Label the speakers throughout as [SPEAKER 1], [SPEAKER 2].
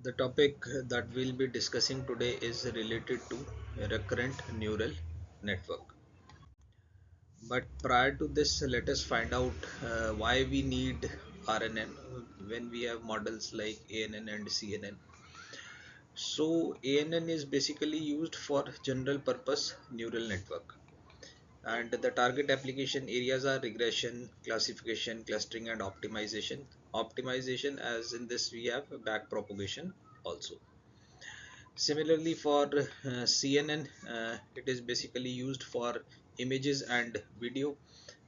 [SPEAKER 1] The topic that we'll be discussing today is related to recurrent neural network. But prior to this, let us find out why we need RNN when we have models like ANN and CNN. So ANN is basically used for general purpose neural network, and the target application areas are regression, classification, clustering, and optimization. Optimization, as in this we have back propagation also. Similarly, for CNN, it is basically used for images and video,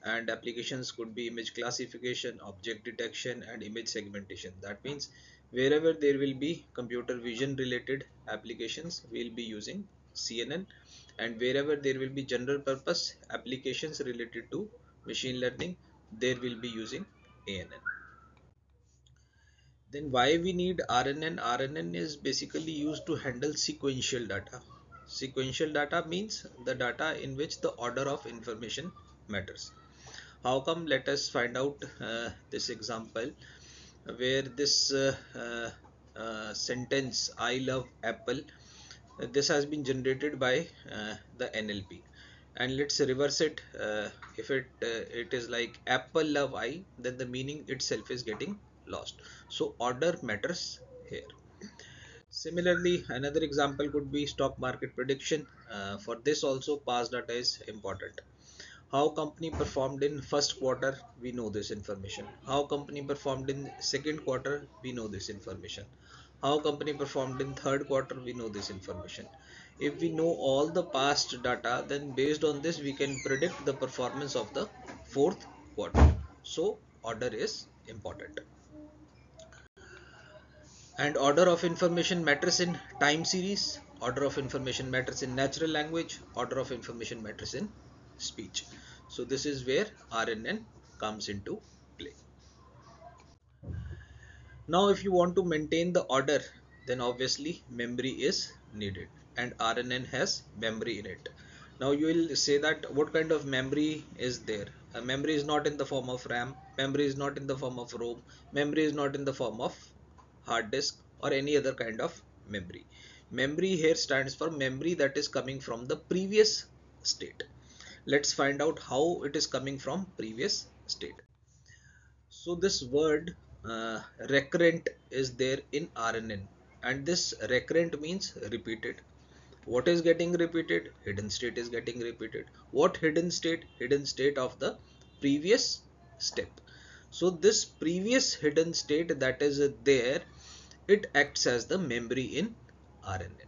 [SPEAKER 1] and applications could be image classification, object detection, and image segmentation. That means wherever there will be computer vision related applications, we'll be using CNN, and wherever there will be general purpose applications related to machine learning, there will be using ANN. Then why we need RNN? RNN is basically used to handle sequential data. Sequential data means the data in which the order of information matters. How come? Let us find out this example where this sentence "I love Apple." This has been generated by the NLP, and let's reverse it. If it is like "Apple love I," then the meaning itself is getting lost. So order matters here. Similarly, another example could be stock market prediction. For this also past data is important. How company performed in first quarter, we know this information. How company performed in second quarter, we know this information. How company performed in third quarter, we know this information. If we know all the past data, then based on this we can predict the performance of the fourth quarter. So order is important. And order of information matters in time series, order of information matters in natural language, order of information matters in speech. So this is where RNN comes into play. Now if you want to maintain the order, then obviously memory is needed, and RNN has memory in it. Now you will say that what kind of memory is there? Memory is not in the form of RAM, memory is not in the form of ROM, memory is not in the form of hard disk or any other kind of memory. Memory here stands for memory that is coming from the previous state. Let's find out how it is coming from previous state. So this word recurrent is there in RNN, and this recurrent means repeated. What is getting repeated? Hidden state is getting repeated. What hidden state? Hidden state of the previous step. So this previous hidden state that is there, it acts as the memory in RNN.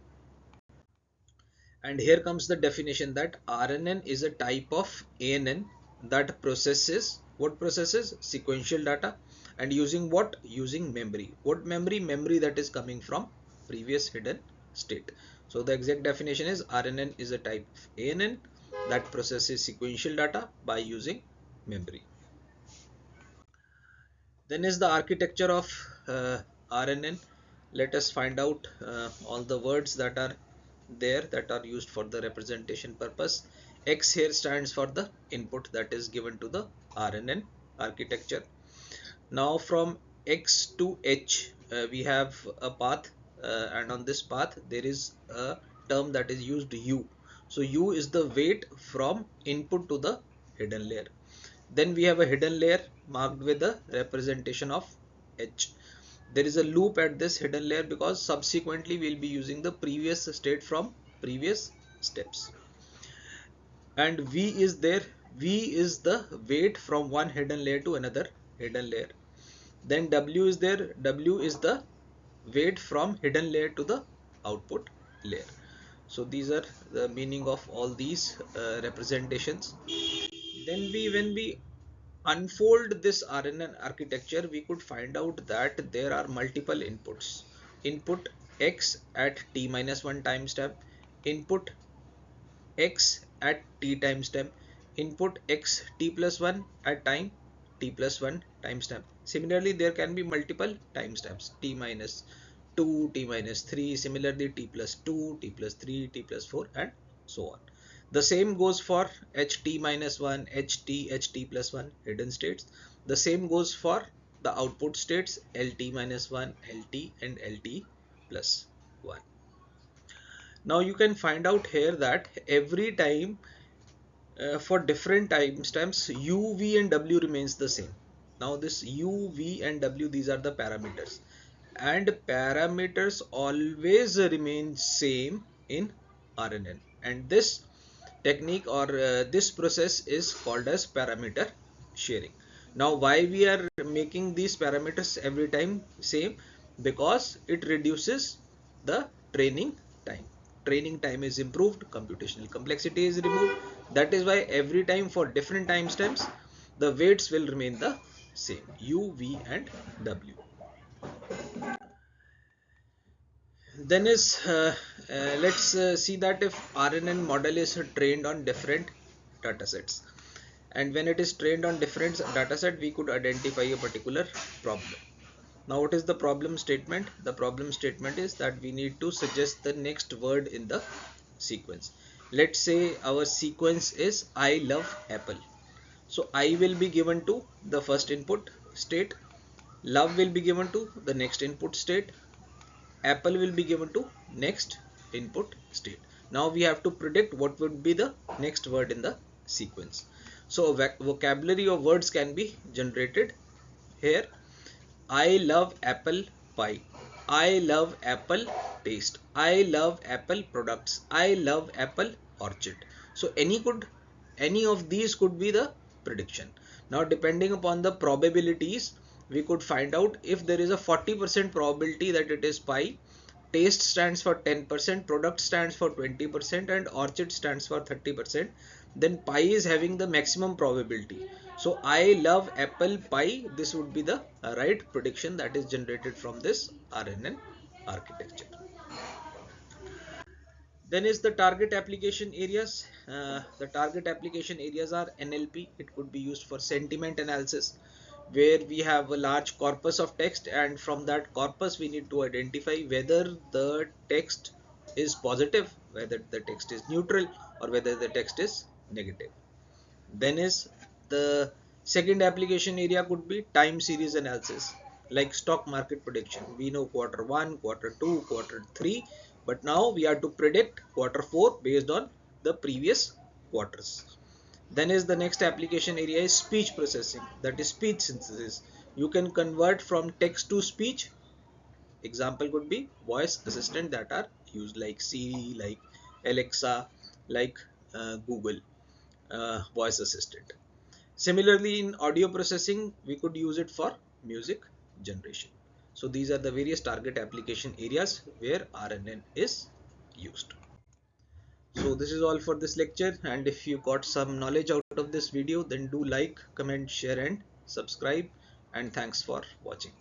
[SPEAKER 1] And here comes the definition that RNN is a type of ANN that processes, what processes? Sequential data. And using what? Using memory. What memory? Memory that is coming from previous hidden state. So the exact definition is RNN is a type of ANN that processes sequential data by using memory. Then is the architecture of RNN. Let us find out all the words that are there that are used for the representation purpose. X here stands for the input that is given to the RNN architecture. Now from X to H we have a path, and on this path there is a term that is used U. So U is the weight from input to the hidden layer. Then we have a hidden layer marked with a representation of H. There is a loop at this hidden layer because subsequently we'll be using the previous state from previous steps. And V is there. V is the weight from one hidden layer to another hidden layer. Then W is there. W is the weight from hidden layer to the output layer. So these are the meaning of all these representations. Then when we unfold this RNN architecture, we could find out that there are multiple inputs. Input X at t minus 1 timestamp, input X at t timestamp, input X t plus 1 at time t plus 1 timestamp. Similarly, there can be multiple timestamps, t minus 2, t minus 3, similarly t plus 2, t plus 3, t plus 4, and so on. The same goes for ht minus 1, ht plus 1 hidden states. The same goes for the output states lt minus 1, lt, and lt plus 1. Now you can find out here that every time for different timestamps u, v and w remains the same. Now this u, v and w, these are the parameters, and parameters always remain same in RNN, and this technique or this process is called as parameter sharing. Now why we are making these parameters every time same? Because it reduces the training time is improved, computational complexity is removed. That is why every time for different timestamps the weights will remain the same, u, v and w. Then is let's see that if RNN model is trained on different datasets, and when it is trained on different dataset, we could identify a particular problem. Now what is the problem statement? The problem statement is that we need to suggest the next word in the sequence. Let's say our sequence is I love apple. So I will be given to the first input state, love will be given to the next input state, apple will be given to next input state. Now we have to predict what would be the next word in the sequence. So vocabulary of words can be generated here. I love apple pie, I love apple taste, I love apple products, I love apple orchard. So any of these could be the prediction. Now depending upon the probabilities, we could find out if there is a 40% probability that it is pie, taste stands for 10%, product stands for 20% and orchard stands for 30%, then pie is having the maximum probability. So I love apple pie, this would be the right prediction that is generated from this RNN architecture. Then is the target application areas. The target application areas are NLP. It could be used for sentiment analysis, where we have a large corpus of text, and from that corpus we need to identify whether the text is positive, whether the text is neutral, or whether the text is negative. Then is the second application area could be time series analysis, like stock market prediction. We know quarter 1, quarter 2, quarter 3, but now we are to predict quarter 4 based on the previous quarters. Then is the next application area is speech processing, that is speech synthesis. You can convert from text to speech. Example could be voice assistant that are used like Siri, like Alexa, like Google voice assistant. Similarly, in audio processing, we could use it for music generation. So these are the various target application areas where RNN is used. So this is all for this lecture, and if you got some knowledge out of this video, then do like, comment, share and subscribe, and thanks for watching.